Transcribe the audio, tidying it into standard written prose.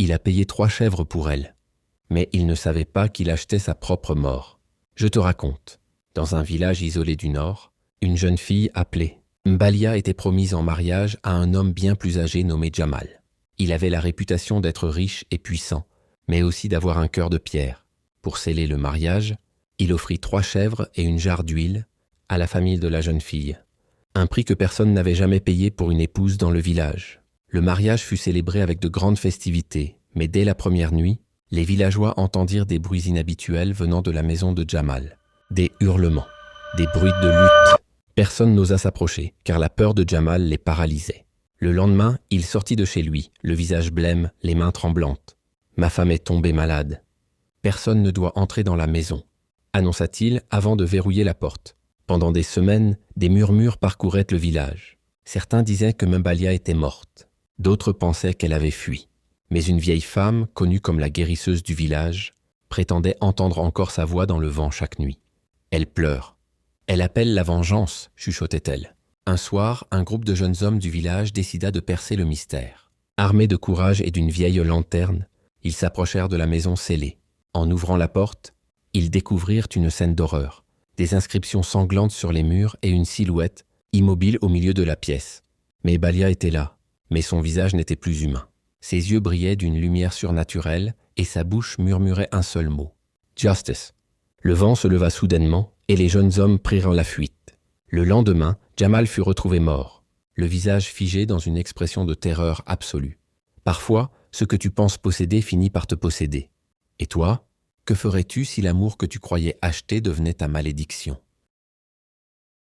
Il a payé 3 chèvres pour elle. Mais il ne savait pas qu'il achetait sa propre mort. Je te raconte. Dans un village isolé du nord, une jeune fille appelée Mbalia était promise en mariage à un homme bien plus âgé nommé Jamal. Il avait la réputation d'être riche et puissant, mais aussi d'avoir un cœur de pierre. Pour sceller le mariage, il offrit 3 chèvres et une jarre d'huile à la famille de la jeune fille. Un prix que personne n'avait jamais payé pour une épouse dans le village. Le mariage fut célébré avec de grandes festivités, mais dès la première nuit, les villageois entendirent des bruits inhabituels venant de la maison de Jamal. Des hurlements, des bruits de lutte. Personne n'osa s'approcher, car la peur de Jamal les paralysait. Le lendemain, il sortit de chez lui, le visage blême, les mains tremblantes. « Ma femme est tombée malade. Personne ne doit entrer dans la maison », annonça-t-il avant de verrouiller la porte. Pendant des semaines, des murmures parcouraient le village. Certains disaient que Mbalia était morte. D'autres pensaient qu'elle avait fui. Mais une vieille femme, connue comme la guérisseuse du village, prétendait entendre encore sa voix dans le vent chaque nuit. Elle pleure. Elle appelle la vengeance, chuchotait-elle. Un soir, un groupe de jeunes hommes du village décida de percer le mystère. Armés de courage et d'une vieille lanterne, ils s'approchèrent de la maison scellée. En ouvrant la porte, ils découvrirent une scène d'horreur. Des inscriptions sanglantes sur les murs et une silhouette, immobile au milieu de la pièce. Mais Balia était là, mais son visage n'était plus humain. Ses yeux brillaient d'une lumière surnaturelle et sa bouche murmurait un seul mot. « Justice ». Le vent se leva soudainement et les jeunes hommes prirent la fuite. Le lendemain, Jamal fut retrouvé mort, le visage figé dans une expression de terreur absolue. Parfois, ce que tu penses posséder finit par te posséder. Et toi, que ferais-tu si l'amour que tu croyais acheter devenait ta malédiction ?